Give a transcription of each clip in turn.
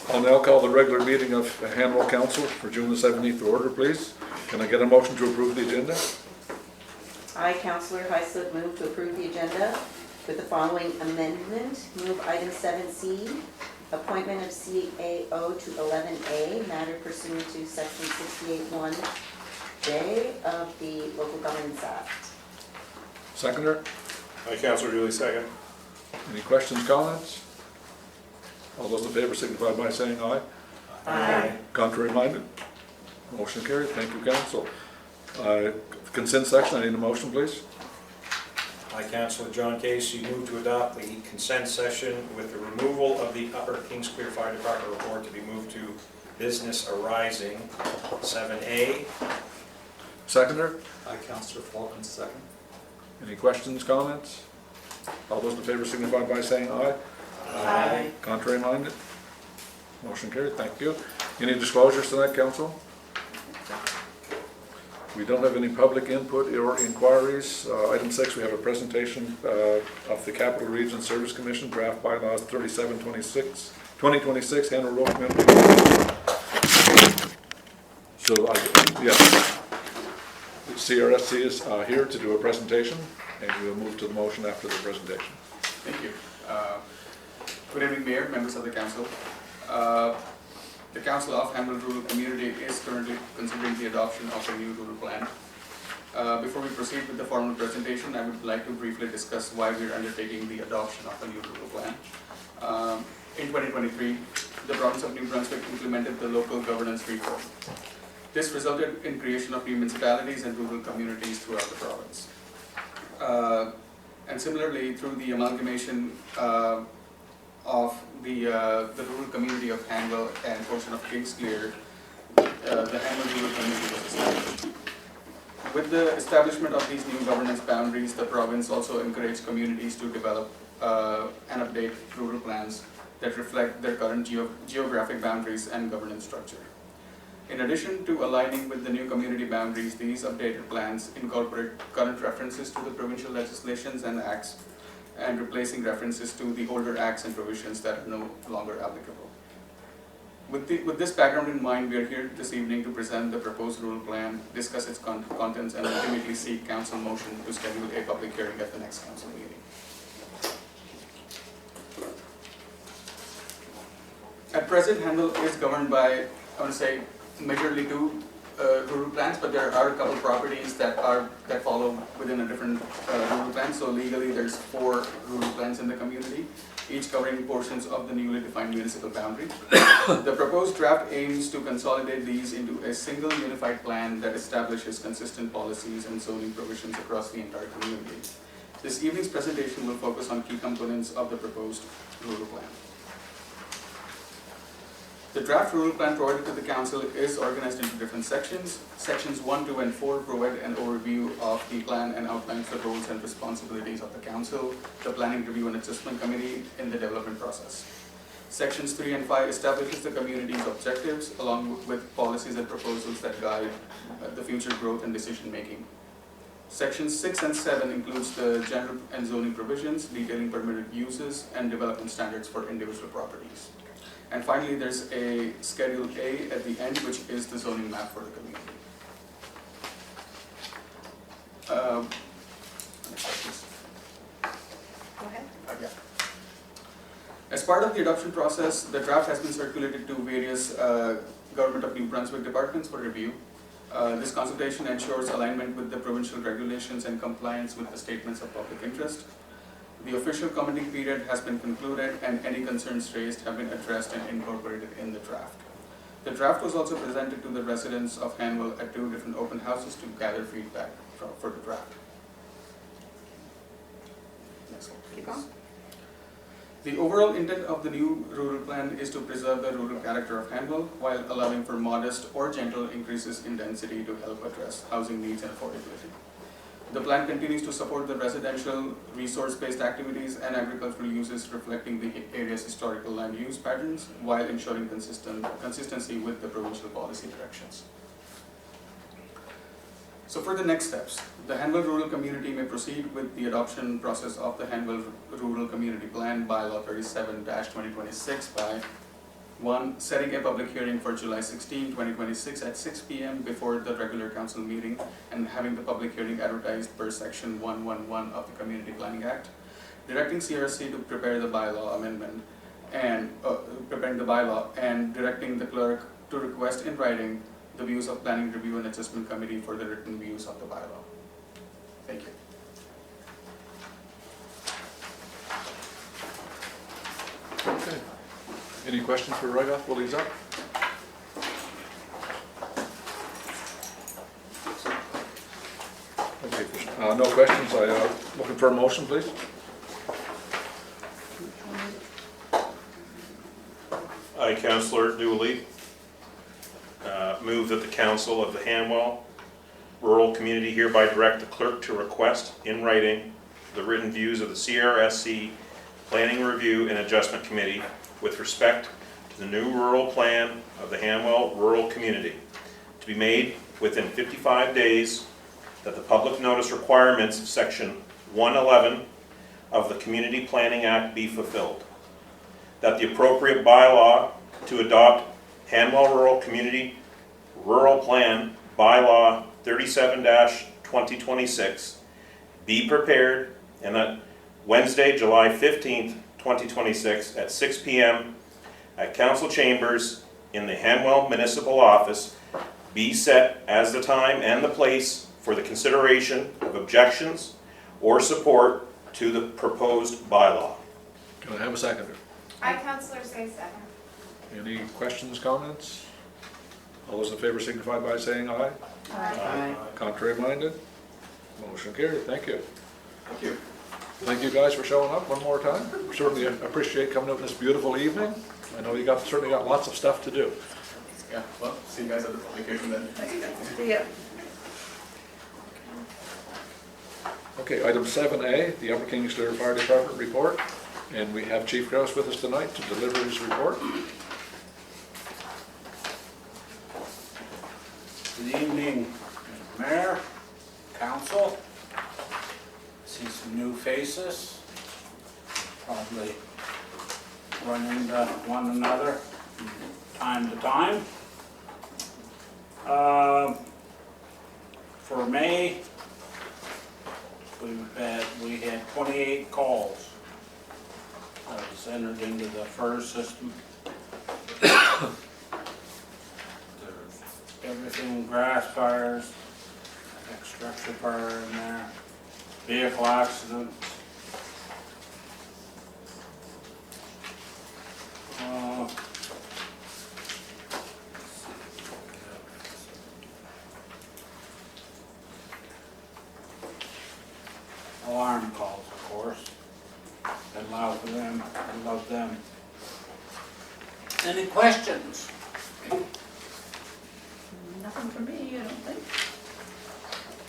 I'll now call the regular meeting of Hanwell Council for June the 17th to order, please. Can I get a motion to approve the agenda? I, Councillor Heislip, move to approve the agenda with the following amendment. Move item 7C, appointment of CAO to 11A, matter pursuant to section 68(1)J of the Local Governance Act. Seconder? I, Councillor Dooley, second. Any questions, comments? All those in favor signify by saying aye. Aye. Contrary minded? Motion carried. Thank you, Council. Consent section, I need a motion, please. I, Councillor John Casey, move to adopt the consent session with the removal of the Upper Kingsclear Fire Department report to be moved to business arising 7A. Seconder? I, Councillor Falcon, second. Any questions, comments? All those in favor signify by saying aye. Aye. Contrary minded? Motion carried. Thank you. Any disclosures tonight, Council? We don't have any public input or inquiries. Item 6, we have a presentation of the Capital Region Service Commission Draft Bylaws 2026 Hanwell Rural Community. So, yes, CRSC is here to do a presentation, and we'll move to the motion after the presentation. Thank you. Good evening, Mayor, members of the Council. The Council of Hanwell Rural Community is currently considering the adoption of a new rural plan. Before we proceed with the formal presentation, I would like to briefly discuss why we are undertaking the adoption of a new rural plan. In 2023, the province of New Brunswick implemented the local governance reform. This resulted in creation of new municipalities and rural communities throughout the province. And similarly, through the amalgamation of the rural community of Hanwell and portion of Kingsclear, the Hanwell rural community was established. With the establishment of these new governance boundaries, the province also encouraged communities to develop and update rural plans that reflect their current geographic boundaries and governance structure. In addition to aligning with the new community boundaries, these updated plans incorporate current references to the provincial legislations and acts, and replacing references to the older acts and provisions that are no longer applicable. With this background in mind, we are here this evening to present the proposed rural plan, discuss its contents, and ultimately seek council motion to schedule a public hearing at the next council meeting. At present, Hanwell is governed by, I want to say, majorly two rural plans, but there are a couple properties that follow within a different rural plan. So legally, there's 4 rural plans in the community, each covering portions of the newly defined municipal boundary. The proposed draft aims to consolidate these into a single unified plan that establishes consistent policies and zoning provisions across the entire community. This evening's presentation will focus on key components of the proposed rural plan. The draft rural plan provided to the Council is organized into different sections. Sections 1, 2, and 4 provide an overview of the plan and outlines the roles and responsibilities of the Council, the Planning Review and Assessment Committee in the development process. Sections 3 and 5 establishes the community's objectives along with policies and proposals that guide the future growth and decision making. Sections 6 and 7 includes the general and zoning provisions, detailing permitted uses and development standards for individual properties. And finally, there's a Schedule A at the end, which is the zoning map for the community. Next slide, please. Go ahead. Yeah. As part of the adoption process, the draft has been circulated to various Government of New Brunswick departments for review. This consultation ensures alignment with the provincial regulations and compliance with the statements of public interest. The official commenting period has been concluded and any concerns raised have been addressed and incorporated in the draft. The draft was also presented to the residents of Hanwell at 2 different open houses to gather feedback for the draft. Next slide, Keep please. going. The overall intent of the new rural plan is to preserve the rural character of Hanwell while allowing for modest or gentle increases in density to help address housing needs and affordability. The plan continues to support the residential, resource-based activities and agricultural uses reflecting the area's historical land use patterns while ensuring consistency with the provincial policy directions. So for the next steps, the Hanwell Rural Community may proceed with the adoption process of the Hanwell Rural Community Plan Bylaw 37-2026 by One, setting a public hearing for July 16, 2026 at 6 p.m. before the regular council meeting and having the public hearing advertised per section 111 of the Community Planning Act. Directing CRC to prepare the bylaw amendment and preparing the bylaw and directing the clerk to request in writing the views of Planning Review and Adjustment Committee for the written views of the bylaw. Thank you. Okay. Any questions for Raghav while he's up? Okay, if there's, no questions, looking for a motion, please. I, Councillor Dooley, move that the Council of the Hanwell Rural Community hereby direct the clerk to request in writing the written views of the CRSC Planning Review and Adjustment Committee with respect to the new rural plan of the Hanwell Rural Community to be made within 55 days, that the public notice requirements of Section 111 of the Community Planning Act be fulfilled, that the appropriate bylaw to adopt Hanwell Rural Community Rural Plan Bylaw 37-2026 be prepared, and that Wednesday, July 15th, 2026 at 6 p.m. at Council Chambers in the Hanwell Municipal Office be set as the time and the place for the consideration of objections or support to the proposed bylaw. Can I have a seconder? I, Councillor, say second. Any questions, comments? All those in favor signify by saying aye. Aye. Contrary minded? Motion carried, thank you. Thank you. Thank you guys for showing up one more time. Certainly appreciate coming out this beautiful evening. I know you certainly got lots of stuff to do. Yeah, well, see you guys at the public hearing then. See ya. Okay, item 7A, the Upper Kingsclear Fire Department report. And we have Chief Grouse with us tonight to deliver his report. Good evening, Mr. Mayor, Council. See some new faces. Probably run into one another from time to time. For May, we had 28 calls. That was entered into the FERS system. There's everything, grass fires, structure fire in there, vehicle accidents. Alarm calls, of course. I love them. I love them. Any questions? Nothing for me, I don't think.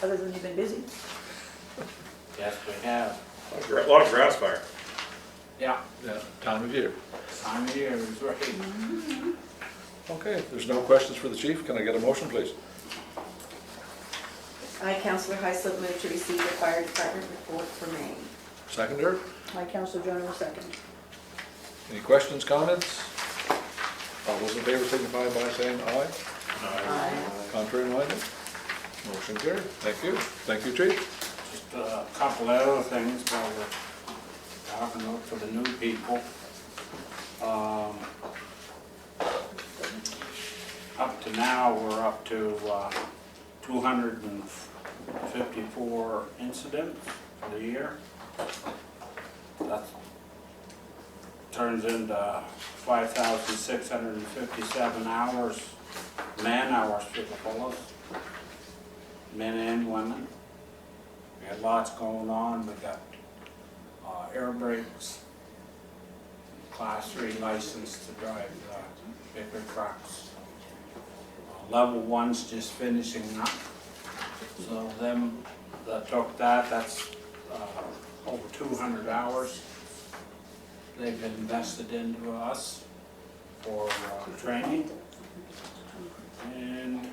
Other than you've been busy. Yes, we have. A lot of grass fire. Yeah, Yeah, time of year. time of year is right. Okay, if there's no questions for the chief, can I get a motion, please? I, Councillor Heislip, move to receive the fire department report for May. Seconder? My Councillor Jones will second. Any questions, comments? All those in favor signify by saying aye. Aye. Contrary minded? Motion carried. Thank you. Thank you, Chief. Just a couple of other things while we're talking about for the new people. Up to now, we're up to 254 incidents for the year. That turns into 5,657 hours, man hours for the fellows, men and women. We had lots going on. We got air brakes, class 3 license to drive bigger trucks. Level 1's just finishing up. So them that took that, that's over 200 hours they've invested into us for training. And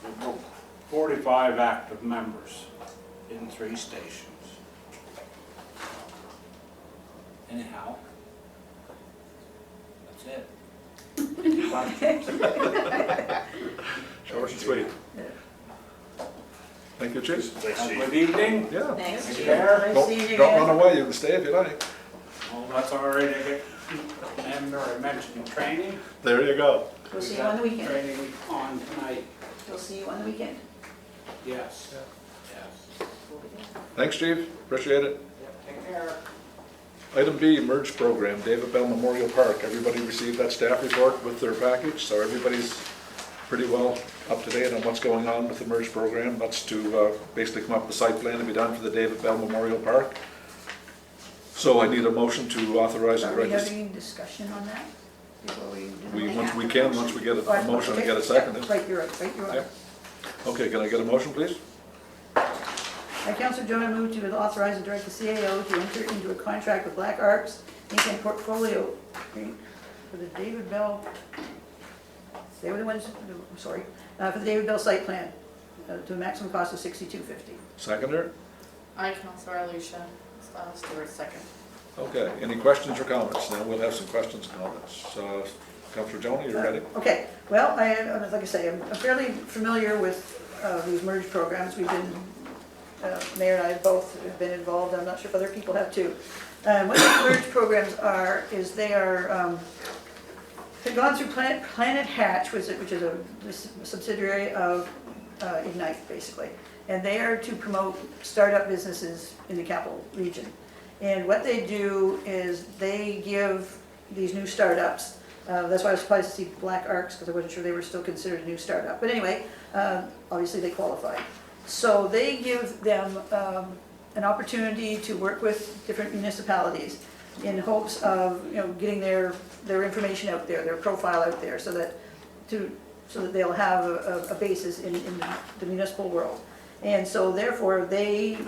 we've got 45 active members in 3 stations. That's it. Questions? Short and sweet. Thank you, Chief. Have a good evening. Yeah. Thanks, Take Chief. care. Nice Don't, seeing you don't again. run away, you can stay if you like. Oh, that's all right. Remember I mentioned training? There you go. We'll see you on the weekend. Training on tonight, We'll see you on the weekend. yes. Yes. Thanks, Chief, appreciate it. Take care. Item B, merge program, David Bell Memorial Park. Everybody received that staff report with their package, so everybody's pretty well up to date on what's going on with the merge program. That's to basically come up with a site plan to be done for the David Bell Memorial Park. So I need a motion to authorize and Are we register. having discussion on that before we do We, the- once we can, once we get Oh, a motion and get a okay. second. Yeah, Right, you're right, you're right. Yep. Okay, can I get a motion, please? I, Councillor Jonah, move to authorize and direct the CAO to enter into a contract with Black Arts Inc. and Portfolio Inc. for the David Bell, they were the ones, I'm sorry, for the David Bell site plan to a maximum cost of $62.50. Seconder? I, Councillor Alicia Stewart, second. Okay, any questions or comments? Now we'll have some questions and comments. Councillor Jonah, you ready? Okay, well, like I say, I'm fairly familiar with these merge programs. We've been, Mayor and I both have been involved, I'm not sure if other people have too. What these merge programs are, is they are, they've gone through Planet Hatch, which is a subsidiary of Ignite, basically. And they are to promote startup businesses in the capital region. And what they do is they give these new startups, that's why I was surprised to see Black Arcs, because I wasn't sure they were still considered a new startup. But anyway, obviously they qualify. So they give them an opportunity to work with different municipalities in hopes of, getting their information out there, their profile out there, so that they'll have a basis in the municipal world. And so therefore, they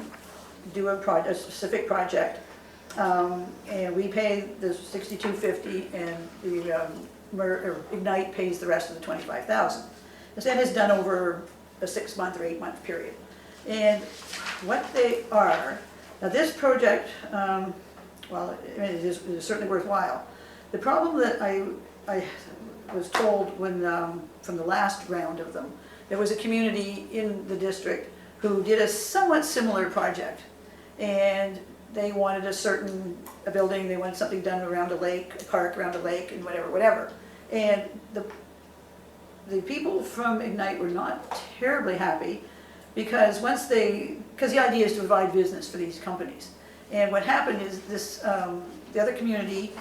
do a specific project, and we pay the $62.50, and the Ignite pays the rest of the $25,000. This is done over a 6-month or 8-month period. And what they are, now this project, well, it is certainly worthwhile. The problem that I was told when, from the last round of them, there was a community in the district who did a somewhat similar project. And they wanted a building, they wanted something done around a lake, a park around a lake, and whatever. And the people from Ignite were not terribly happy, because because the idea is to provide business for these companies. And what happened is this, the other community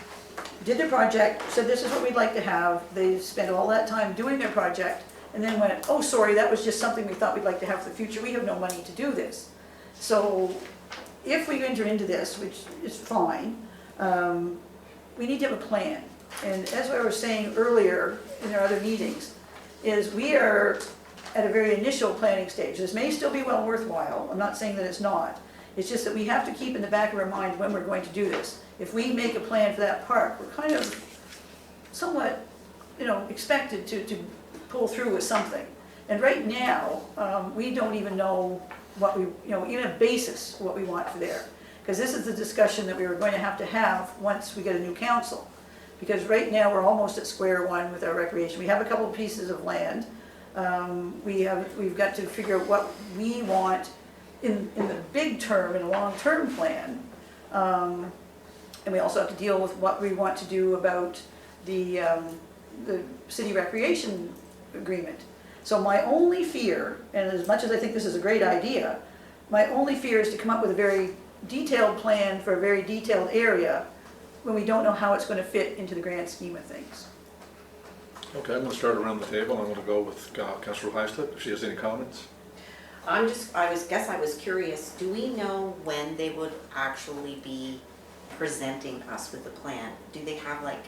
did their project, said this is what we'd like to have. They spent all that time doing their project, and then went, oh, sorry, that was just something we thought we'd like to have for the future. We have no money to do this. So if we enter into this, which is fine, we need to have a plan. And as I was saying earlier in our other meetings, is we are at a very initial planning stage. This may still be well worthwhile. I'm not saying that it's not. It's just that we have to keep in the back of our mind when we're going to do this. If we make a plan for that park, we're kind of somewhat, expected to pull through with something. And right now, we don't even know what we, even a basis what we want for there. Because this is the discussion that we were going to have once we get a new council. Because right now, we're almost at square one with our recreation. We have a couple of pieces of land. We've got to figure out what we want in the big term, in a long-term plan. And we also have to deal with what we want to do about the city recreation agreement. So my only fear, and as much as I think this is a great idea, my only fear is to come up with a very detailed plan for a very detailed area when we don't know how it's going to fit into the grand scheme of things. Okay, I'm going to start around the table. I'm going to go with Councillor Heisler, if she has any comments. I was curious, do we know when they would actually be presenting us with a plan? Do they have like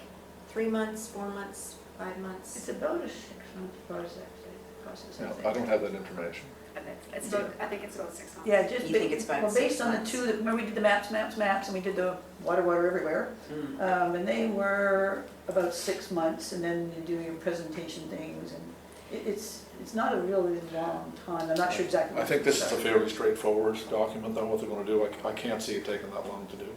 3 months, 4 months, 5 months? It's about a 6-month process, I No, think. I don't have that information. I think it's about 6 months. Yeah, just You think it's about well, based 6 on the months? two, remember we did the maps, and we did the water everywhere. And they were about 6 months, and then doing your presentation things, and it's not a really long time. I'm not sure exactly. I think this is a fairly straightforward document, though, what they're going to do. I can't see it taking that long to do.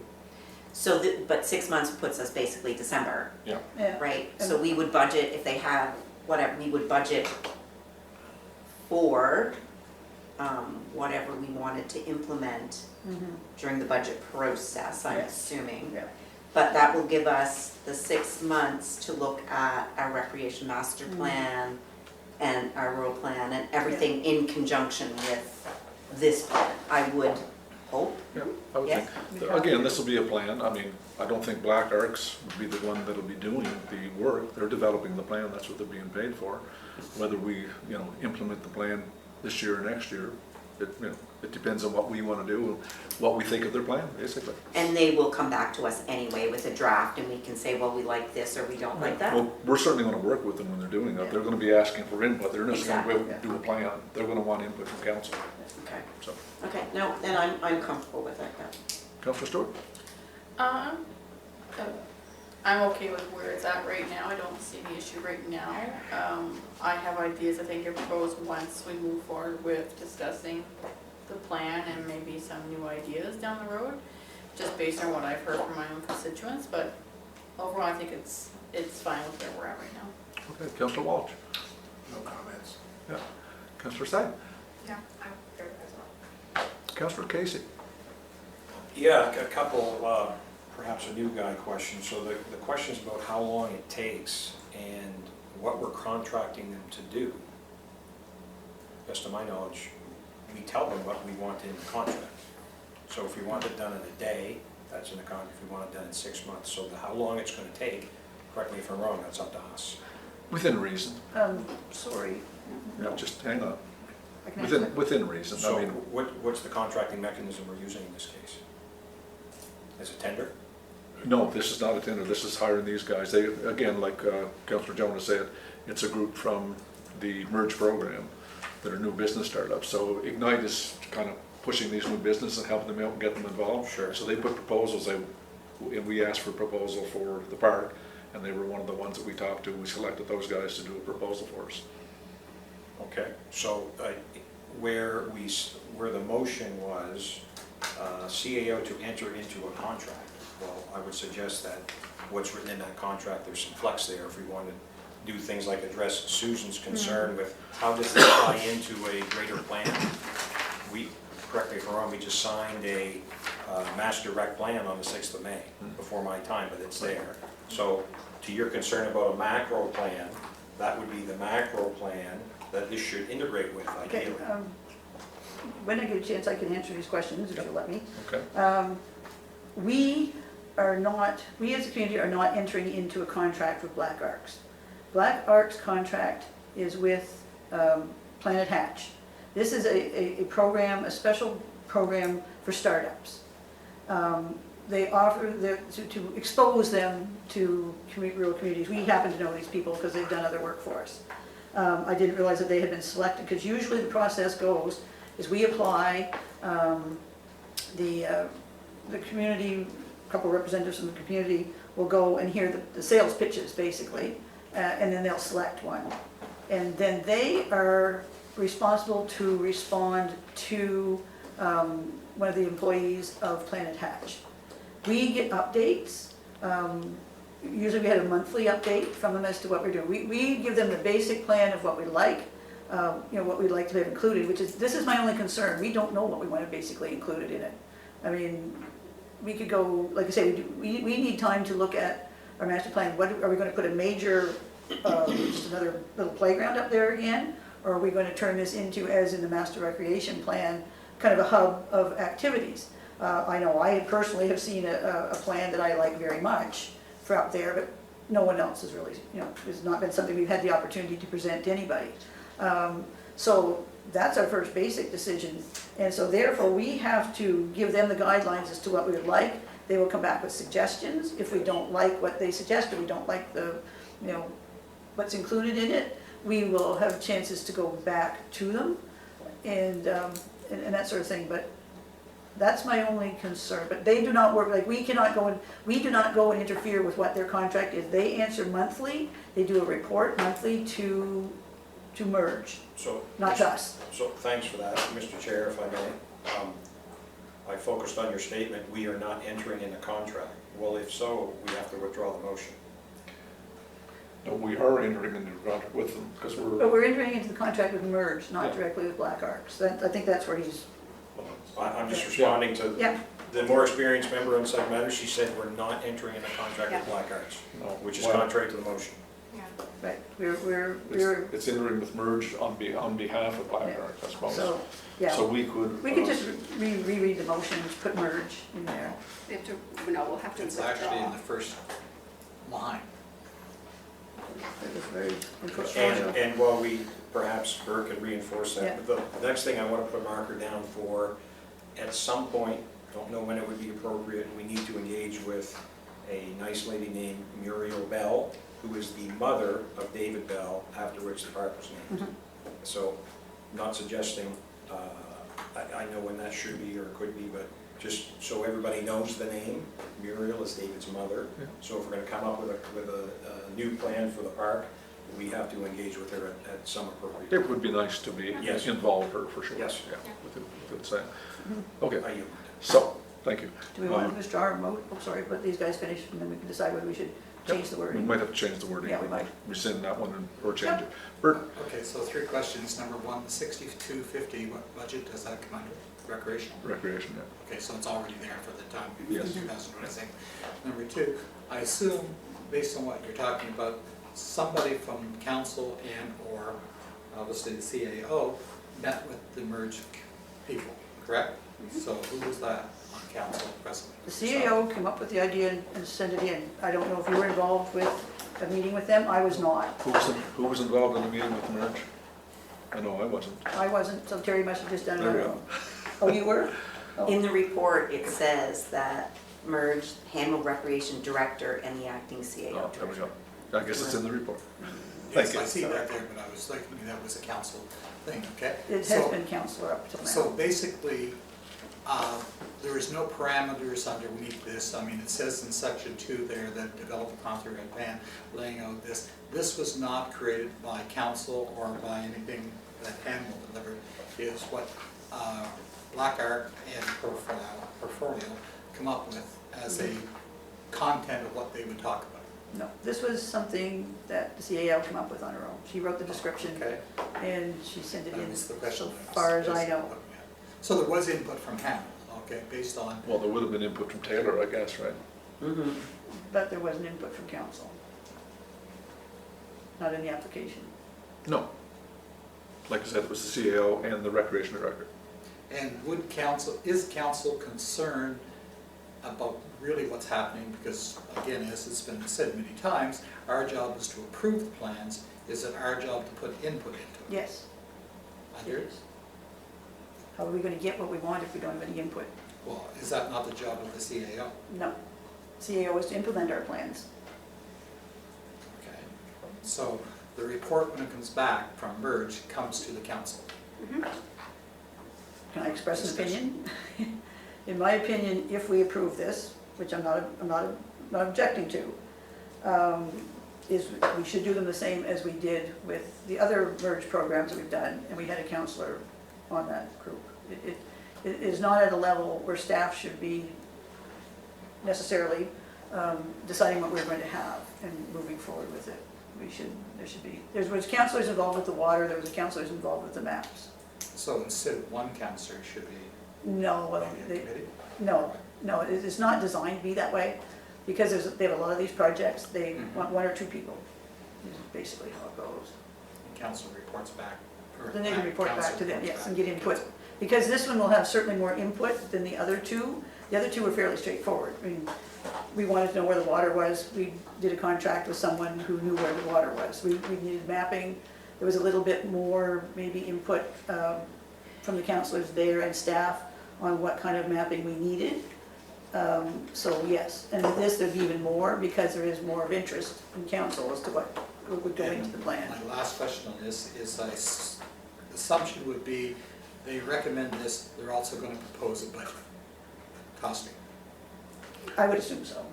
So, but 6 months puts us basically December, Yeah. right? So we would budget, if they have, whatever, we would budget for whatever we wanted to implement during the budget process, I'm Yeah. assuming. Yeah. But that will give us the 6 months to look at our recreation master plan and our rural plan and everything in conjunction with this plan, I would hope. Yeah, I would Yes. think, again, this will be a plan. I mean, I don't think Black Arcs would be the one that'll be doing the work. They're developing the plan, that's what they're being paid for. Whether we, implement the plan this year or next year, it depends on what we want to do, what we think of their plan, basically. And they will come back to us anyway with a draft and we can say, well, we like this or we don't like that. Well, we're certainly going to work with them when they're doing that. They're going to be asking for input. They're not just going to Exactly. do a plan. They're going to want input from council, Okay, so. okay, no, then I'm comfortable with that, yeah. Councilor Stewart? Uh, I'm okay with where it's at right now, I don't see the issue right now. I have ideas I think I propose once we move forward with discussing the plan and maybe some new ideas down the road, just based on what I've heard from my own constituents, but overall I think it's fine with where we're at right now. Okay, Councilor Walsh? No comments. Yeah. Councilor Syed? Yeah, I'm there as well. Councilor Casey? Yeah, a couple, perhaps a new guy questions. So the question's about how long it takes and what we're contracting them to do. Best of my knowledge, we tell them what we want in the contract. So if we want it done in a day, that's in the contract. If we want it done in 6 months, so how long it's gonna take, correct me if I'm wrong, that's up to us. Within reason. Sorry. Yeah, just hang on. I can answer that. Within reason. So I mean, what's the contracting mechanism we're using in this case? Is it tender? no, this is not a tender. This is hiring these guys. They, again, like Councilor Jonas said, it's a group from the Merge program that are new business startups. So Ignite is kind of pushing these new businesses and helping them out and get them involved. Sure. So they put proposals out, and we asked for a proposal for the park, and they were one of the ones that we talked to. We selected those guys to do a proposal for us. Okay, so where the motion was CAO to enter into a contract, well, I would suggest that what's written in that contract, there's some flex there if we want to do things like address Susan's concern with how does this tie into a greater plan? We, correct me if I'm wrong, we just signed a master rec plan on the 6th of May, before my time, but it's there. So to your concern about a macro plan, that would be the macro plan that this should integrate with Okay, ideally. when I get a chance, I can answer these questions, if you'll let me. Okay? We as a community are not entering into a contract with Black Arcs. Black Arcs contract is with Planet Hatch. This is a program, a special program for startups. They offer to expose them to rural communities. We happen to know these people because they've done other work for us. I didn't realize that they had been selected, because usually the process goes is we apply, the community, a couple representatives from the community will go and hear the sales pitches, basically, and then they'll select one. And then they are responsible to respond to one of the employees of Planet Hatch. We get updates. Usually we had a monthly update from them as to what we're doing. We give them the basic plan of what we like, what we'd like to have included, this is my only concern. We don't know what we want to basically included in it. I mean, we could go, like I say, we need time to look at our master plan. What, are we going to put a major, just another little playground up there again? Or are we going to turn this into, as in the master recreation plan, kind of a hub of activities? I know I personally have seen a plan that I like very much for out there, but no one else has really, it's not been something we've had the opportunity to present to anybody. So that's our first basic decision. And so therefore we have to give them the guidelines as to what we would like. They will come back with suggestions. If we don't like what they suggest, or we don't like the, what's included in it, we will have chances to go back to them and that sort of thing. But that's my only concern. But they do not work, like we do not go and interfere with what their contract is. They answer monthly. They do a report monthly to Merge, So, not to us. so thanks for that, Mr. Chair, if I may. I focused on your statement, we are not entering in a contract. Well, if so, we have to withdraw the motion. No, we are entering into a contract with them, because But we're, we're entering into the contract with Merge, not Yeah. directly with Black Arcs. That, I think that's where he's, I'm just responding to yeah, the more experienced member on subject matter. She said we're not entering in a contract with Yeah. Black Arts, no. which is well, contrary to the motion. Yeah. right, we're, It's entering with Merge on behalf of Black Yeah. Arc, I suppose. so, yeah. So we could. We could just reread the motion, just put Merge in there. We have to, no, we'll have to It's actually in withdraw. the first line. It was very And, controversial. and while we, perhaps Burke can reinforce Yeah. that, the next thing I want to put a marker down for, at some point, don't know when it would be appropriate, we need to engage with a nice lady named Muriel Bell, who is the mother of David Bell, after which the park was named. So, not suggesting, I know when that should be or could be, but just so everybody knows the name, Muriel is David's mother. Yeah. So if we're gonna come up with a new plan for the park, we have to engage with her at some appropriate time. It would be nice to be Yes. involved her for sure. Yes. Yeah, with it saying. Okay, I yield. so, thank you. Do we want to withdraw our oh, sorry, let these guys finish, and then we can decide whether we should change the We wording. might have to change the wording. Yeah, we might. Rescind that one or change it. Bert? Okay, so 3 questions. Number 1, the 6250, what budget does that come under? Recreational? Recreation, yeah. Okay, so it's already there for the time, Yes. 2026. Number 2, I assume, based on what you're talking about, somebody from council and/or obviously the CAO met with the Merge people, correct? So who was that on council presently? The CAO came up with the idea and sent it in. I don't know if you were involved with a meeting with them, I was not. Who was involved in the meeting with Merge? I know I wasn't. I wasn't, so Terry must have just done it on There we her go. own. Oh, you were? Oh. In the report, it says that Merge Handle Recreation Director and the acting CAO Oh, there we Director. go. I guess it's in the report. Yes, Thank you. I see that there, but I was thinking that was a council thing, okay? It has So- been counselor up till So now. basically, there is no parameters underneath this. I mean, it says in section 2 there that develop a comprehensive plan laying out this. This was not created by council or by anything that Pam will deliver. It is what Black Arc and Portfolio come up with as a content of what they would talk about. No, this was something that the CAO came up with on her own. She wrote the description Okay? and she sent it That in, was the question. so I was far as I basically know. looking at. So there was input from Hannah, okay, based on, Well, there would have been input from Taylor, I guess, right? Mhm. But there wasn't input from council. Not in the application. No. Like I said, it was the CAO and the Recreation Director. and is council concerned about really what's happening? Because again, as it's been said many times, our job is to approve the plans. Is it our job to put input into it? Yes, it Under- is. How are we gonna get what we want if we don't have any input? Well, is that not the job of the CAO? No. CAO is to implement our plans. Okay. So the report, when it comes back from Merge, comes to the council. Can I express an Discussion. opinion? In my opinion, if we approve this, which I'm not objecting to, is we should do them the same as we did with the other Merge programs that we've done, and we had a counselor on that group. It is not at a level where staff should be necessarily deciding what we're going to have and moving forward with it. There was counselors involved with the water, there was counselors involved with the maps. So instead of one counselor, it should be No, well, maybe a committee? no, it's not designed to be that way, because they have a lot of these projects, they want 1 or 2 people, is basically how it goes. And council reports back. or Then they can report back council to them, reports yes, back and to get the input. council. Because this one will have certainly more input than the other two. The other two were fairly straightforward. I mean, we wanted to know where the water was. We did a contract with someone who knew where the water was. We needed mapping. There was a little bit more maybe input from the counselors there and staff on what kind of mapping we needed. So yes, and with this there'd be even more because there is more of interest in council as to what would go into the plan. My last question on this is, assumption would be, they recommend this, they're also going to propose a budget costing, I would assume so.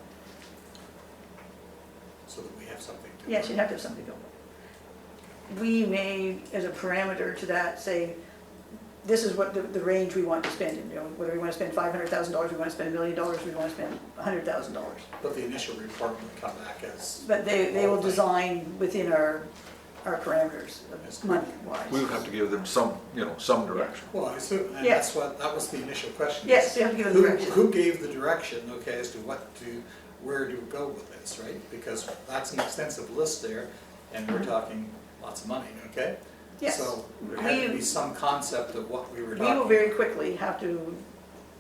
so that we have something to. Yes, you'd have to have something to go by. We may, as a parameter to that, say, this is what the range we want to spend, you know, whether we want to spend $500,000, we want to spend $1 million, we want to spend $100,000. But the initial report will come back as. But they will design within our parameters of money-wise. We would have to give them some, you know, some direction. Well, I assume, and Yes. that was the initial question. Yes, you have to give them Who- direction. Who gave the direction, okay, as to where to go with this, right? Because that's an extensive list there, and we're talking lots of money, okay? Yes. So there had to be some concept of what we were We talking. will very quickly have to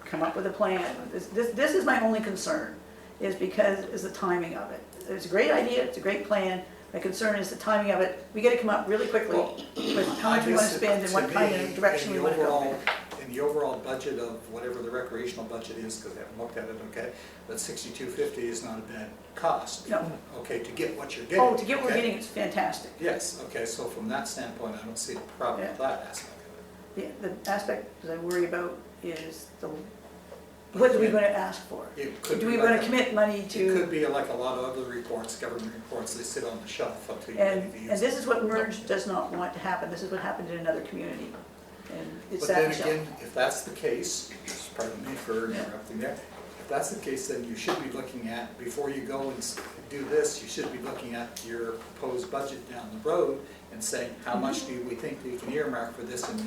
come up with a plan. This is my only concern, is the timing of it. It's a great idea, it's a great plan. My concern is the timing of it. We gotta come up really quickly with how much we wanna spend and what kind of direction we wanna go in. In the overall budget of whatever the recreational budget is, because I haven't looked at it, okay, but 6250 is not a bad cost. No. Okay, to get what you're getting. Oh, to get what we're okay? getting, it's fantastic. Yes, okay, so from that standpoint, I don't see a problem with that aspect of it. The aspect that I worry about is what are we gonna ask for? It could Do be we wanna like a- commit money It to? could be like a lot of other reports, government reports, they sit on the shelf until you get And to use this them. is what MERGE does not want to happen. This is what happened in another community. And it's But that then shelf. again, if that's the case, pardon me for interrupting there, if that's the case, then you should be looking at, before you go and do this, you should be looking at your proposed budget down the road and saying, how much do we think we can earmark for this in the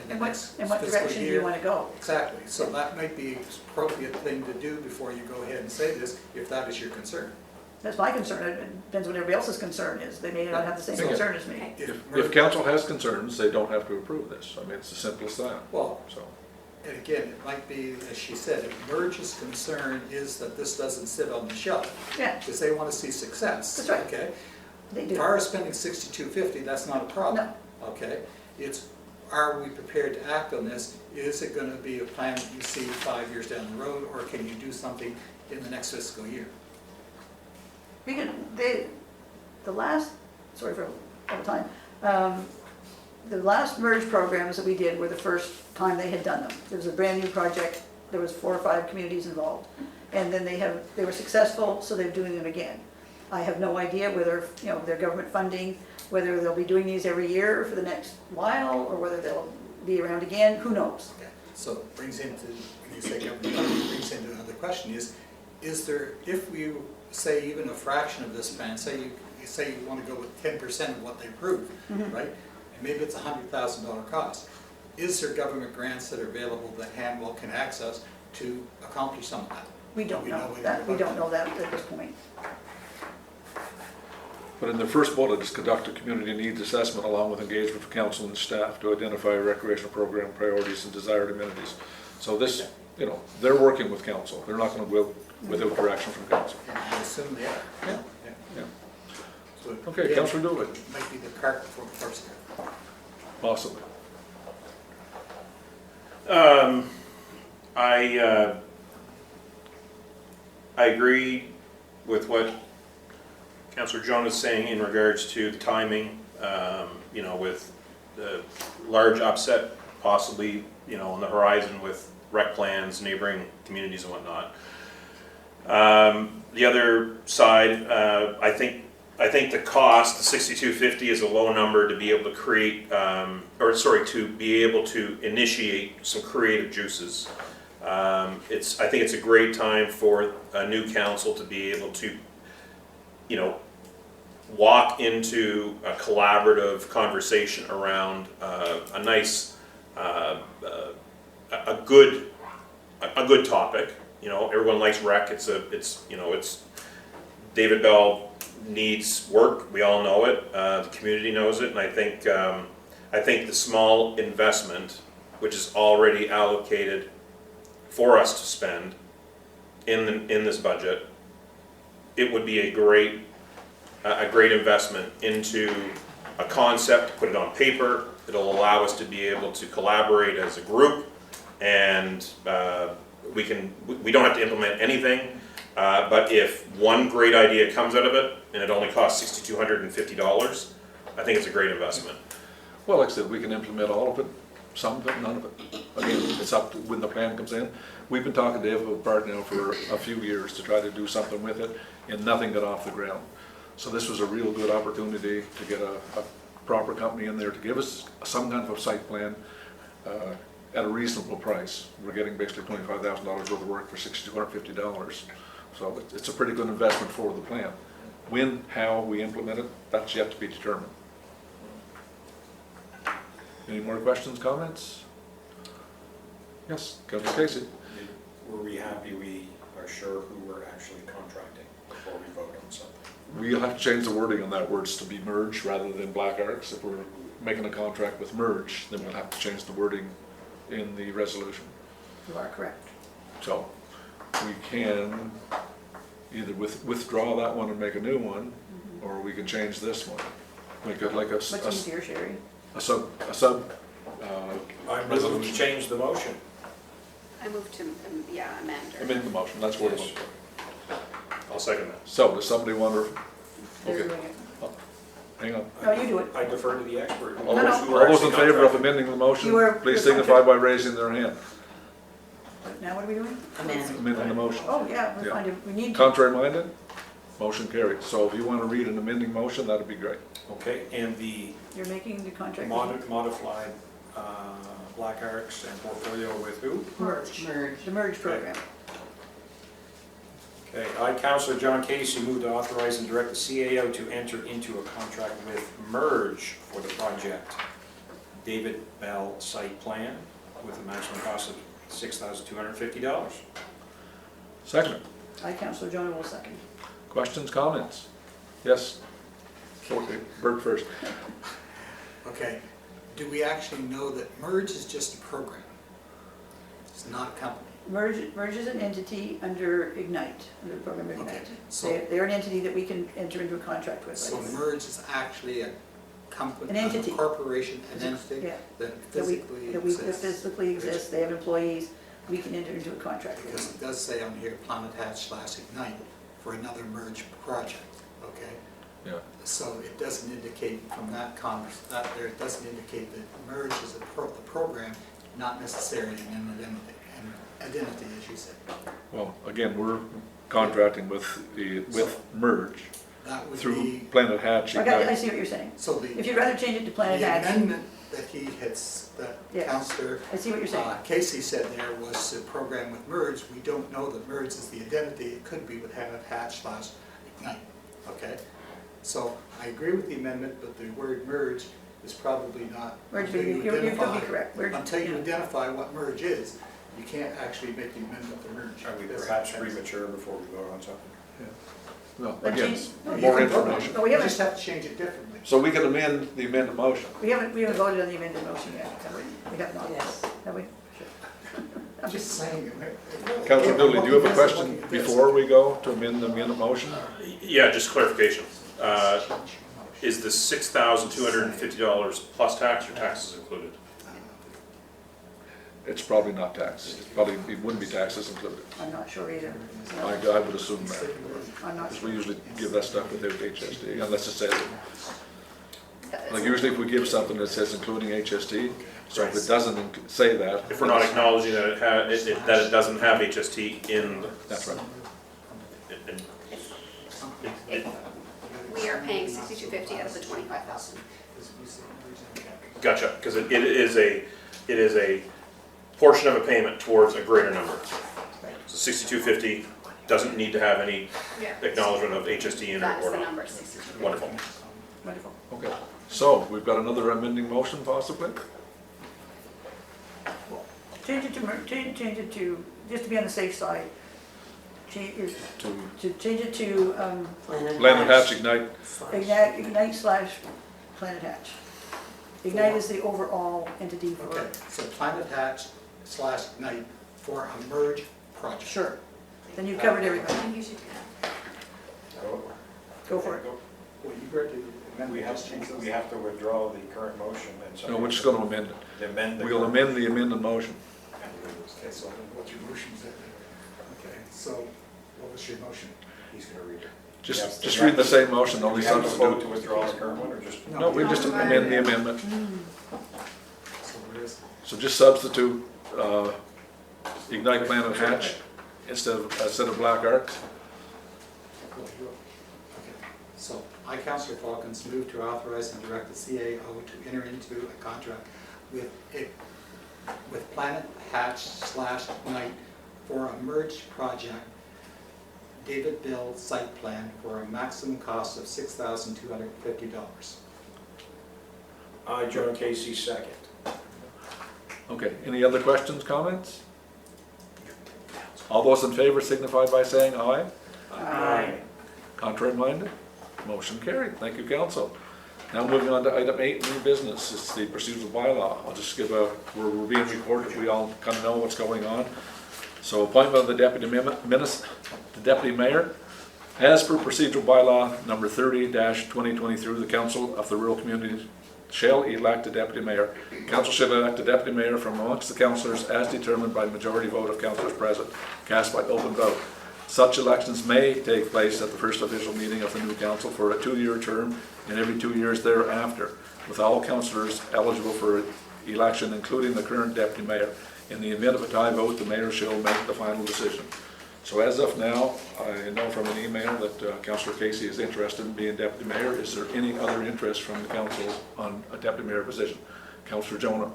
And next what fiscal direction do you year? wanna go? Exactly, so that might be an appropriate thing to do before you go ahead and say this, if that is your concern. That's my concern. It depends what everybody else's concern is. They may not have the same Okay. concern as me. Okay. If council has concerns, they don't have to approve this. I mean, it's as simple as that, Well, so. and again, it might be, as she said, if MERGE's concern is that this doesn't sit on the shelf, Yeah, because they want to see success. That's right. Okay? they As do. far as spending 6250, that's not a problem. Okay? It's, are we prepared to act on this? Is it going to be a plan that you see 5 years down the road, or can you do something in the next fiscal year? We can, the last, sorry for all the time, the last MERGE programs that we did were the first time they had done them. It was a brand-new project, there was 4 or 5 communities involved. And then they were successful, so they're doing them again. I have no idea whether, you know, their government funding, whether they'll be doing these every year for the next while, or whether they'll be around again, who knows? Okay, so it brings into, when you say government funding, it brings into another question is there, if we say even a fraction of this plan, say you want to go with 10% of what they approve, right? And maybe it's a $100,000 cost. Is there government grants that are available that Hanwell can access to accomplish some of that? We don't We know know that, we anything don't about know that at this point. But in the first bullet, is conduct a community needs assessment along with engagement of council and staff to identify recreational program priorities and desired amenities. So this, you know, they're working with council. They're not gonna go without direction from council. And I assume they are. Yeah. Yeah. Yeah. So Okay, again, Councillor Dooley, might be the cart before the horse here. possibly. I agree with what Councillor John is saying in regards to the timing, you know, with the large upset possibly, you know, on the horizon with rec plans, neighboring communities and whatnot. The other side, I think the cost, the 6250 is a low number to be able to create, to be able to initiate some creative juices. I think it's a great time for a new council to be able to, you know, walk into a collaborative conversation around a nice, a good topic. You know, everyone likes rec. It's David Bell needs work. We all know it. The community knows it, and I think the small investment, which is already allocated for us to spend in this budget, it would be a great investment into a concept, put it on paper. It'll allow us to be able to collaborate as a group, and we don't have to implement anything, but if one great idea comes out of it and it only costs $6,250, I think it's a great investment. Well, like I said, we can implement all of it, some of it, none of it. Again, it's up to when the plan comes in. We've been talking to David Park now for a few years to try to do something with it, and nothing got off the ground. So this was a real good opportunity to get a proper company in there to give us some kind of a site plan. at a reasonable price. We're getting basically $25,000 worth of work for $6,250. So it's a pretty good investment for the plant. When, how we implement it, that's yet to be determined. Any more questions, comments? Yes, Councilor Casey. Were we happy we are sure who we're actually contracting before we vote on something? We'll have to change the wording on that, words to be merged rather than Black Arcs. If we're making a contract with merge, then we'll have to change the wording in the resolution. You are correct. So we can either withdraw that one and make a new one, or we can change this one. Make it like What's easier, Sherry? a sub, I move to resolution. change the motion. I moved to, amend or. Amend the motion, that's what it Yes. was. I'll second that. So does somebody want to, They're okay, doing it. hang on. No, you do it. I defer to the expert. All No, those no. who are all those in actually favor of contracting. amending the motion, You are- please you're signify by raising their hand. Now what are we doing? Amend. Amending the motion. Oh, yeah, we're Yeah. fine. We need to. Contrary minded? Motion carried. So if you want to read an amending motion, that'd be great. Okay, and the You're making the contract. modified Black Arcs and portfolio with who? Merge. The merge program. Okay, I, Councillor John Casey, move to authorize and direct the CAO to enter into a contract with Merge for the project David Bell site plan with a maximum cost of $6,250. Second. I, Councillor Jonah, will second. Questions, comments? Yes? Okay, Bert first. Okay, do we actually know that merge is just a program? It's not a company. Merge is an entity under Ignite, under the program Okay, Ignite. so- They're an entity that we can enter into a contract with. So merge is actually a company, An entity. a corporation, an entity Yeah. that That we physically that exists. physically exist, they have employees, we can enter into a contract with Because them. it does say on here, Planet Hatch / Ignite for another merge project, okay? Yeah. So it doesn't indicate from that that there, it doesn't indicate that merge is the program, not necessarily an identity, as you said. Well, again, we're contracting with Merge That would through be, Planet Hatch. Okay, I Ignite. see what you're saying. so the If you'd rather change it to Planet Hatch, amendment that that Yes. Councillor I see what you're saying. Casey said there was a program with merge. We don't know that merge is the identity. It could be with Planet Hatch / Ignite, okay? So I agree with the amendment, but the word merge is probably not. Merge, until you you could be identify- correct. Merge, Until you yeah. identify what merge is, you can't actually make the amendment to merge. Are we perhaps premature before we vote on something? No, But again, change- No, you more can vote on it. information. No, we You haven't- just have to change it differently. So we can amend the amended motion. We haven't voted on the amended motion yet, have we? We have not. Yes. Have we? I'm just saying. Councilor Dooley, do you have a question Looking at this. before we go to amend the amended motion? Yeah, just clarification. Is the $6,250 plus tax or taxes included? It's probably not taxed. Probably, it wouldn't be taxes included. I'm not sure either. I would assume that. I'm not Because sure. we usually give that stuff without HST, unless it says, like usually if we give something that says including HST, so if it doesn't say that. If we're not acknowledging that that it doesn't have HST in, That's right. We are paying $6,250 out of the $25,000. gotcha, because it is a portion of a payment towards a greater number. So 6,250 doesn't need to have any Yeah. acknowledgement of HST in it That is or the not. number, $6,250. Wonderful. Wonderful. Okay, so we've got another amending motion possibly? Change it to, just to be on the safe side, To change it to Planet Hatch Ignite, Ignite / Planet Hatch. Ignite is the overall entity for, Okay, so Planet Hatch / Ignite for a merge project. sure. Then you've covered everybody. I think you should do that. Go for it. Well, you read the amendment. We have to withdraw the current motion and so. no, we're just gonna amend it. Amend the. We'll amend the amended motion. Okay, so what's your motion? Okay, so what was your motion? He's gonna read it. Just read the same motion, only We have to vote to substitute. withdraw the current one or just? No, we just amend the amendment. So where is? So just substitute Ignite Planet Hatch instead of Black Arcs. Okay, so I, Councillor Falcons, move to authorize and direct the CAO to enter into a contract with with Planet Hatch/Night for a merged project, David Bill site plan for a maximum cost of $6,250. I, John Casey, second. Okay, any other questions, comments? All those in favor signify by saying aye. Aye. Contrary minded? Motion carried. Thank you, council. Now moving on to item 8, new business. It's the procedural bylaw. I'll just give we're being recorded, we all kind of know what's going on. So appointment of the deputy mayor. As per procedural bylaw number 30-2023, the council of the rural community shall elect a deputy mayor. Council shall elect a deputy mayor from amongst the councillors as determined by majority vote of councillors present, cast by open vote. Such elections may take place at the first official meeting of the new council for a 2-year term and every 2 years thereafter, with all councillors eligible for election, including the current deputy mayor. In the event of a tie vote, the mayor shall make the final decision. So as of now, I know from an email that Councillor Casey is interested in being deputy mayor. Is there any other interest from the council on a deputy mayor position? Councillor Jonah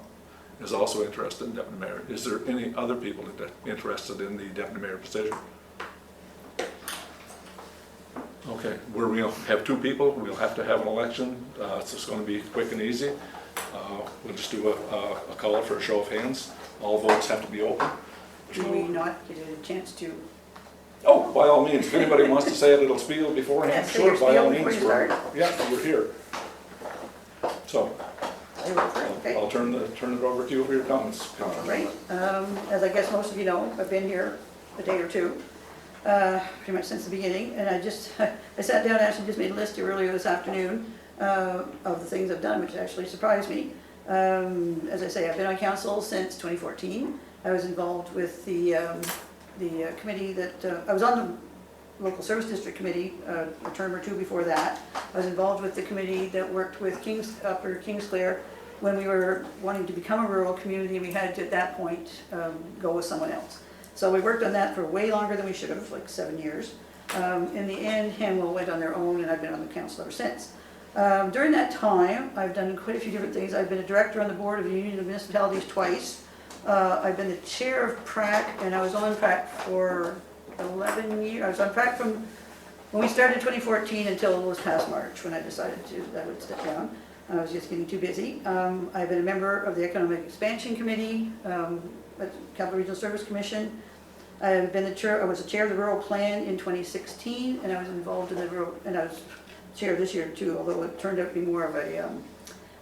is also interested in deputy mayor. Is there any other people interested in the deputy mayor position? Okay, we'll have 2 people. We'll have to have an election. It's just going to be quick and easy. We'll just do a call for a show of hands. All votes have to be open. Do we not get a chance to? Oh, by all means, if anybody wants to say a little spiel beforehand, Yes, sure, by all before means, you start. we're here. So, Okay. I'll turn it over to you for your comments. All right, as I guess most of you know, I've been here a day or two, pretty much since the beginning, and I sat down and actually just made a list here earlier this afternoon of the things I've done, which actually surprised me. As I say, I've been on council since 2014. I was involved with the committee that, I was on the local service district committee a term or 2 before that. I was involved with the committee that worked with Upper Kingsclear when we were wanting to become a rural community, and we had to, at that point, go with someone else. So we worked on that for way longer than we should have, like 7 years. In the end, Hanwell went on their own, and I've been on the council ever since. During that time, I've done quite a few different things. I've been a director on the board of the Union of Municipalities twice. I've been the chair of PRAC, and I was on PRAC for 11 years. I was on PRAC from when we started in 2014 until it was past March, when I decided I would step down. I was just getting too busy. I've been a member of the Economic Expansion Committee, at Capital Regional Service Commission. I've been I was the chair of the Rural Plan in 2016, and I was involved in the rural, and I was chair this year too, although it turned out to be more of a,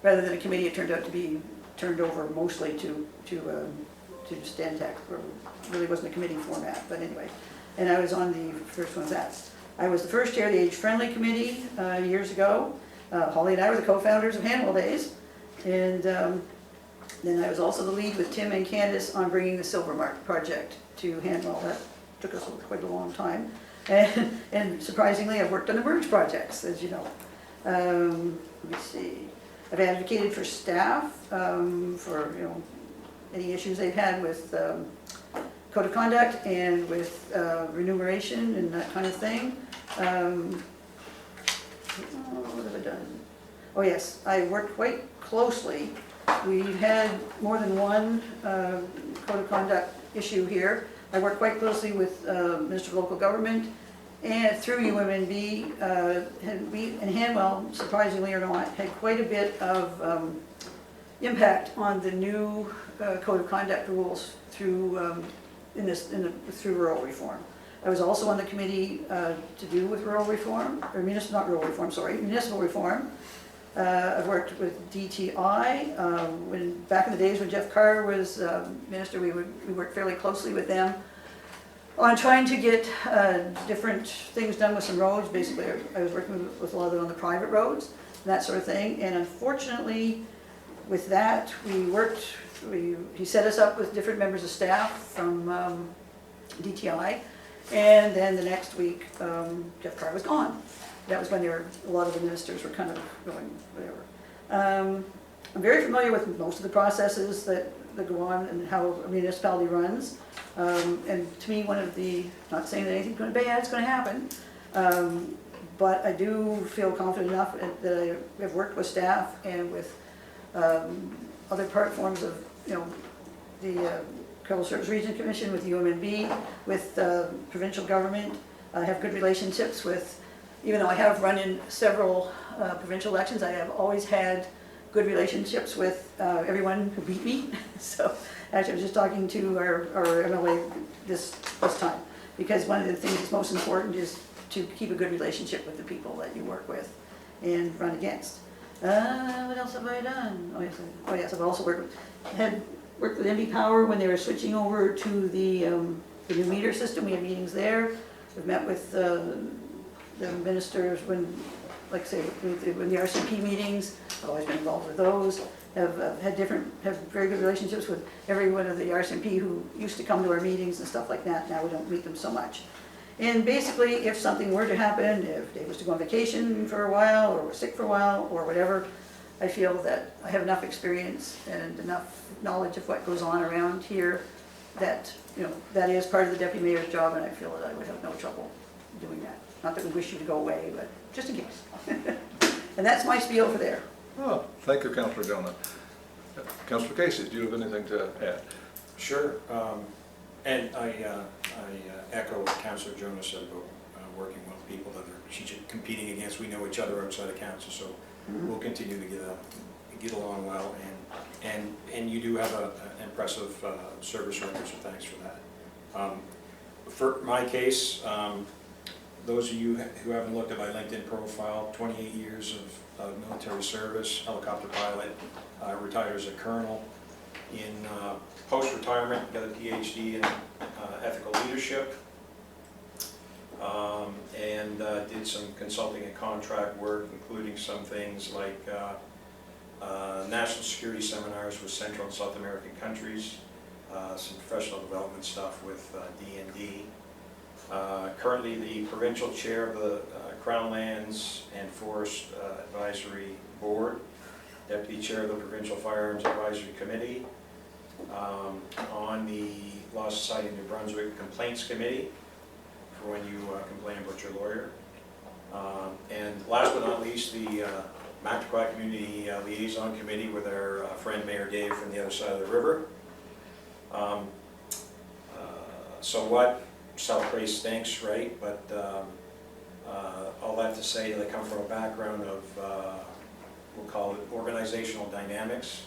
rather than a committee, it turned out to be turned over mostly to Stantec, where it really wasn't a committee format, but anyway. And I was on the first one of that. I was the first chair of the Age Friendly Committee years ago. Holly and I were the co-founders of Hanwell Days. And then I was also the lead with Tim and Candace on bringing the Silver Mark project to Hanwell. That took us quite a long time. And surprisingly, I've worked on the merge projects, as you know. Let me see. I've advocated for staff for any issues they've had with code of conduct and with remuneration and that kind of thing. What have I done? Oh yes, I worked quite closely. We've had more than one code of conduct issue here. I work quite closely with Minister of Local Government, and through UMNB, we in Hanwell, surprisingly or not, had quite a bit of impact on the new code of conduct rules through through rural reform. I was also on the committee to do with rural reform, or not rural reform, sorry, municipal reform. I've worked with DTI. Back in the days when Jeff Carr was minister, we worked fairly closely with them on trying to get different things done with some roads. Basically, I was working with a lot of them on the private roads and that sort of thing. And unfortunately, with that, he set us up with different members of staff from DTI. And then the next week, Jeff Carr was gone. That was when a lot of the ministers were kind of going, whatever. I'm very familiar with most of the processes that go on and how a municipality runs. And to me, not saying that anything bad is going to happen, but I do feel confident enough that I have worked with staff and with other forms of, the Civil Service Region Commission, with UMNB, with provincial government. I have good relationships with, even though I have run in several provincial elections, I have always had good relationships with everyone who beat me. So actually, I was just talking to our MLA this time, because one of the things that's most important is to keep a good relationship with the people that you work with and run against. What else have I done? Oh yes, I've also worked with NB Power when they were switching over to the new meter system. We had meetings there. We've met with the ministers when, like I say, when the RCP meetings. I've always been involved with those. Have very good relationships with every one of the RCMP who used to come to our meetings and stuff like that. Now we don't meet them so much. And basically, if something were to happen, if Dave was to go on vacation for a while, or was sick for a while, or whatever, I feel that I have enough experience and enough knowledge of what goes on around here that, you know, that is part of the deputy mayor's job, and I feel that I would have no trouble doing that. Not that we wish you to go away, but just in case. And that's my spiel for there. Oh, thank you, Councillor Jonah. Councillor Casey, do you have anything to add? Sure, and I echo what Councillor Jonas said about working with people that she's competing against. We know each other outside of council, so we'll continue to get along well. And you do have an impressive service record, so thanks for that. For my case, those of you who haven't looked at my LinkedIn profile, 28 years of military service, helicopter pilot, retired as a colonel. In post-retirement, got a PhD in ethical leadership, and did some consulting and contract work, including some things like national security seminars with Central and South American countries, some professional development stuff with D&D. Currently the provincial chair of the Crown Lands and Forest Advisory Board, deputy chair of the Provincial Firearms Advisory Committee, on the Law Society of New Brunswick Complaints Committee for when you complain about your lawyer. And last but not least, the Mactaquac Community Liaison Committee with our friend Mayor Dave from the other side of the river. So what? South Prairie stinks, right? But all that to say that I come from a background of, we'll call it organizational dynamics,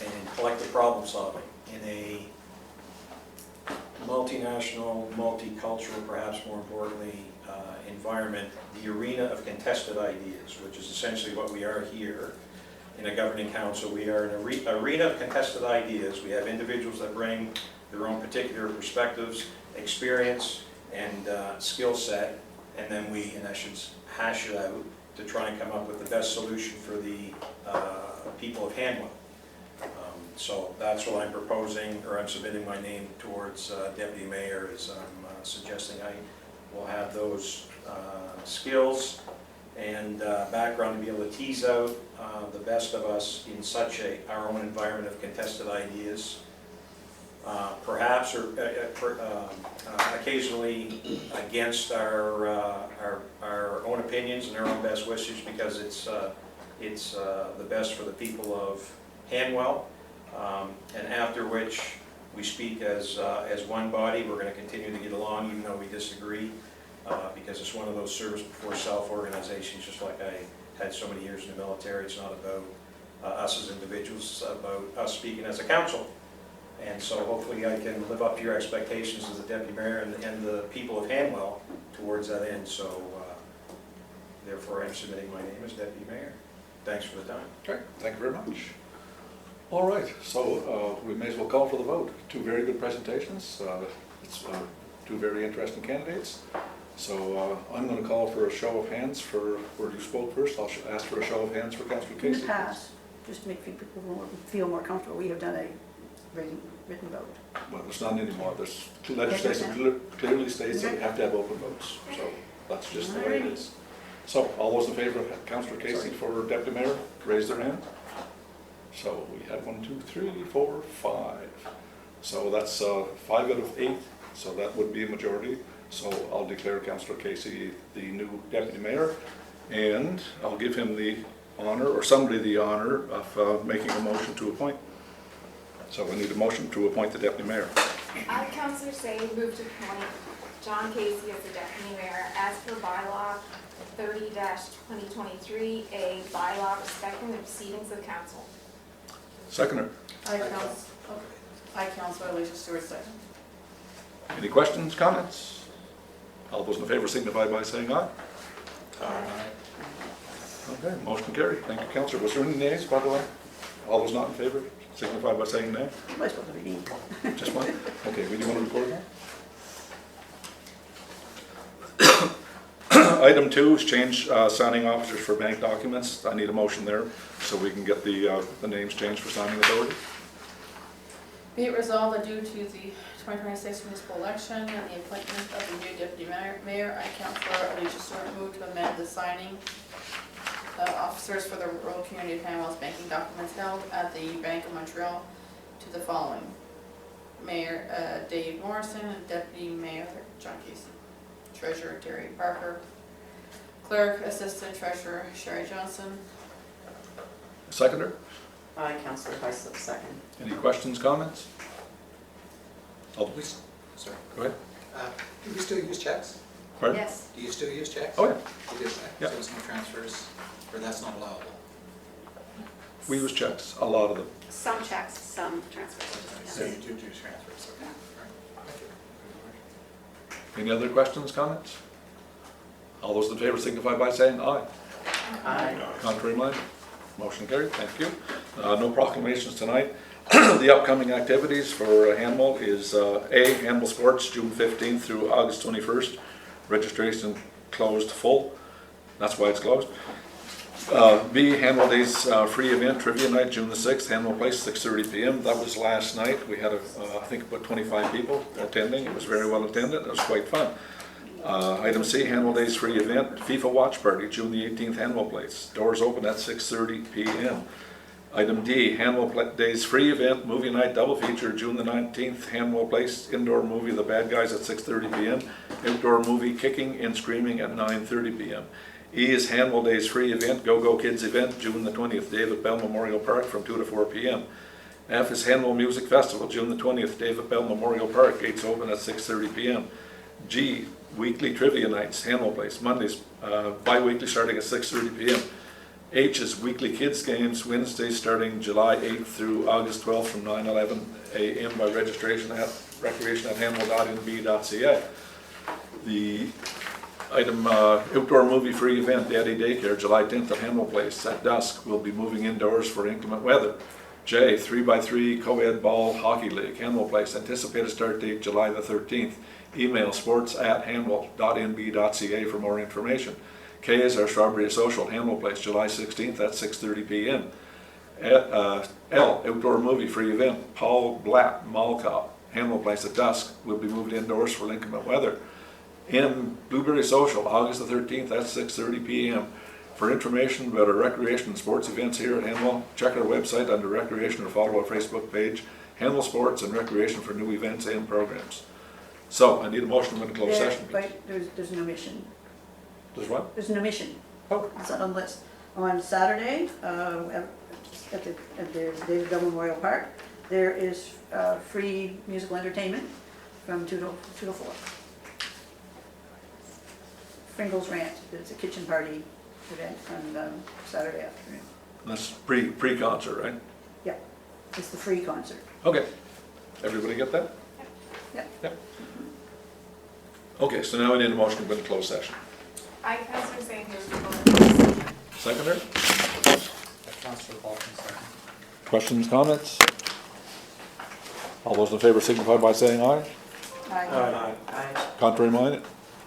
and collective problem solving in a multinational, multicultural, perhaps more importantly, environment, the arena of contested ideas, which is essentially what we are here in a governing council. We are in an arena of contested ideas. We have individuals that bring their own particular perspectives, experience, and skill set, and then we, in essence, hash it out to try and come up with the best solution for the people of Hanwell. So that's what I'm proposing, or I'm submitting my name towards Deputy Mayor, is I'm suggesting I will have those skills and background to be able to tease out the best of us in such our own environment of contested ideas. Perhaps, or occasionally against our own opinions and our own best wishes, because it's the best for the people of Hanwell. And after which we speak as one body. We're going to continue to get along even though we disagree, because it's one of those service before self organizations, just like I had so many years in the military. It's not about us as individuals, it's about us speaking as a council. And so hopefully I can live up to your expectations as the Deputy Mayor and the people of Hanwell towards that end. So therefore I'm submitting my name as Deputy Mayor. Thanks for the time. Okay, thank you very much. All right, so we may as well call for the vote. Two very good presentations. It's two very interesting candidates. So I'm going to call for a show of hands for where you spoke first. I'll ask for a show of hands for Councillor Casey. In the past, just to make people feel more comfortable, we have done a written vote. Well, there's none anymore. There's legislation clearly states that we have to have open votes. So that's just the way it is. So all those in favor of Councillor Casey for Deputy Mayor, raise their hand. So we had 1, 2, 3, 4, 5. So that's 5 out of 8. So that would be a majority. So I'll declare Councillor Casey the new Deputy Mayor, and I'll give him the honor, or somebody the honor of making a motion to appoint. So we need a motion to appoint the deputy mayor. I, Councillor Say, move to appoint John Casey as the deputy mayor as per bylaw 30-2023, a bylaw respecting the proceedings of council. Seconder, I, Councillor Alicia Stewart, second. any questions, comments? All those in favor signify by saying aye. Okay, motion carried. Thank you, Councillor. Was there any nays, by the way? All those not in favor signify by saying nay. Am I supposed to be? Just one? Okay, we do want to record that? Item 2 is change signing officers for bank documents. I need a motion there so we can get the names changed for signing authority. Be it resolved that due to the 2026 municipal election and the appointment of the new deputy mayor, I, Councillor Alicia Stewart, move to amend the signing officers for the rural community of Hanwell's banking documents held at the Bank of Montreal to the following. Mayor Dave Morrison and Deputy Mayor John Casey. Treasurer Terry Parker. Clerk Assistant Treasurer Sherry Johnson. Seconder, I, Councillor Heisler, second. any questions, comments? Oh, Sorry. go ahead. Do we still use checks? Pardon? Yes, Do you still use checks? Oh, yeah. You do, so Yeah. there's no transfers, or that's not allowable? We use checks, a lot of them. some checks, some transfers. So you do transfers, okay. All right. Thank you. Any other questions, comments? All those in favor signify by saying aye. Aye. Contrary minded? Motion carried, thank you. No proclamations tonight. The upcoming activities for Hanwell is A, Hanwell Sports, June 15th through August 21st. Registration closed full, that's why it's closed. B, Hanwell Days free event, trivia night, June the 6th, Hanwell Place, 6:30 p.m. That was last night. We had, I think, about 25 people attending. It was very well attended. It was quite fun. Item C, Hanwell Days free event, FIFA watch party, June the 18th, Hanwell Place. Doors open at 6:30 p.m. Item D, Hanwell Days free event, movie night double feature, June the 19th, Hanwell Place, indoor movie The Bad Guys at 6:30 p.m. Outdoor movie Kicking and Screaming at 9:30 p.m. E is Hanwell Days free event, Go Go Kids event, June the 20th, David Bell Memorial Park from 2 to 4 p.m. F is Hanwell Music Festival, June the 20th, David Bell Memorial Park, gates open at 6:30 p.m. G, weekly trivia nights, Hanwell Place, Mondays, bi-weekly starting at 6:30 p.m. H is weekly kids games, Wednesdays starting July 8th through August 12th from 9:11 a.m. by registration at recreation@hanwell.nb.ca. The item outdoor movie free event, Daddy Daycare, July 10th at Hanwell Place at dusk. We'll be moving indoors for inclement weather. J, 3x3 co-ed ball hockey league, Hanwell Place, anticipated start date July the 13th. Email sports@hanwell.nb.ca for more information. K is our Strawberry Social, Hanwell Place, July 16th at 6:30 p.m. L, outdoor movie free event, Paul Blatt Mall Cop, Hanwell Place at dusk. We'll be moved indoors for inclement weather. N, Blueberry Social, August the 13th at 6:30 p.m. For information about our recreation and sports events here at Hanwell, check our website under recreation or follow our Facebook page, Hanwell Sports and Recreation for new events and programs. So I need a motion to go into closed session. please. Right, there's an omission. There's what? There's an omission. Oh. It's not on the list. On Saturday, at the David Bell Memorial Park, there is free musical entertainment from 2 to 4. Pringles Rant, it's a kitchen party event on Saturday afternoon. That's pre-concert, right? Yeah, it's the free concert. Okay. Everybody get that? Yeah. Yep. Okay, so now we need a motion to go into closed session. I, Councillor Say, move to go Seconder? Councillor Paulson, second. Questions, comments? All those in favor signify by saying aye. Aye. Contrary minded?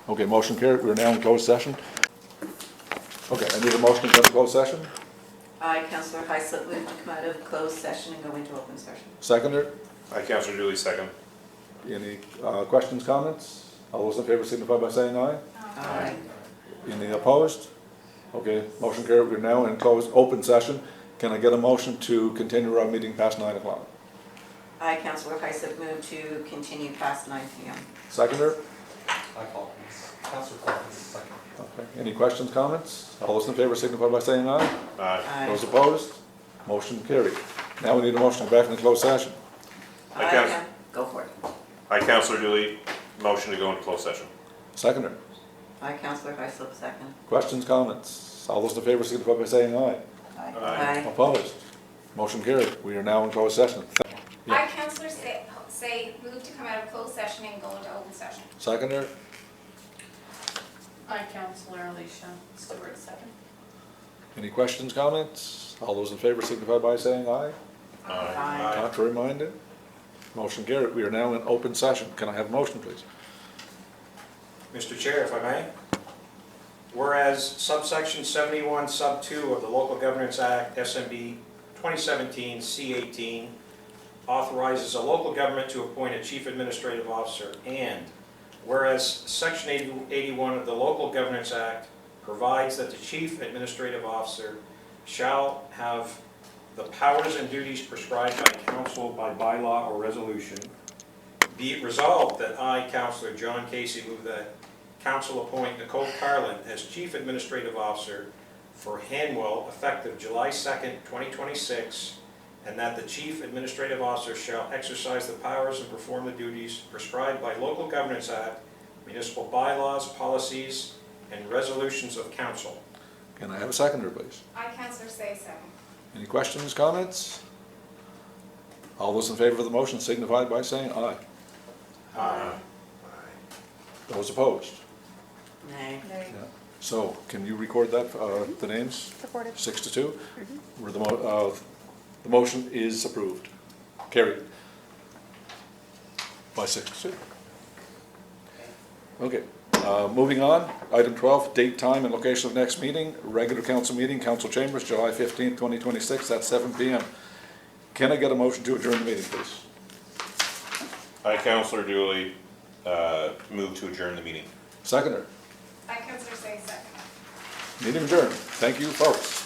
Okay, motion carried. We're now in closed session. Okay, I need a motion to go into closed session. I, Councillor Heisler, move to come out of closed session and go into open session. Seconder? I, Councillor Dooley, second. Any questions, comments? All those in favor signify by saying aye. Aye. Any opposed? Okay, motion carried. We're now in closed, open session. Can I get a motion to continue our meeting past 9 o'clock? I, Councillor Heisler, move to continue past 9 p.m. Seconder? Councillor Paulson, second. Okay, any questions, comments? All those in favor signify by saying aye. Aye. Those opposed? Motion carried. Now we need a motion to go back into closed session. Aye, Council. Go for it. Aye, Councillor Dooley, motion to go into closed session. Seconder, Aye, Counselor Heisler, second. questions, comments? All those in favor signify by saying aye. Aye. Opposed? Motion carried. We are now in closed session. Yeah. I, Counselor say move to come out of closed session and go into open session. Seconder, I, Counselor Alicia Stewart, second. any questions, comments? All those in favor signify by saying aye. Aye. Contrary minded? Motion carried. We are now in open session. Can I have a motion, please? Mr. Chair, if I may. Whereas subsection 71, sub 2 of the Local Governance Act, SMB 2017 C18, authorizes a local government to appoint a chief administrative officer, and whereas section 81 of the Local Governance Act provides that the chief administrative officer shall have the powers and duties prescribed by council by bylaw or resolution, be it resolved that I, Councillor John Casey, move that council appoint Nicole Carlin as Chief Administrative Officer for Hanwell effective July 2nd, 2026, and that the Chief Administrative Officer shall exercise the powers and perform the duties prescribed by Local Governance Act, municipal bylaws, policies, and resolutions of council. Can I have a seconder, please? I, Counselor say second. Any questions, comments? All those in favor of the motion signify by saying aye. Aye. Those opposed? Nay. So, can you record that, the names? Supported. 6-2? Where the motion is approved. Carried. By 6-2. Okay, moving on. Item 12, date, time, and location of next meeting. Regular council meeting, council chambers, July 15th, 2026, at 7 p.m. Can I get a motion to adjourn the meeting, please? I, Councillor Dooley, move to adjourn the meeting. Seconder. I, Counselor say second. Meeting adjourned. Thank you, folks.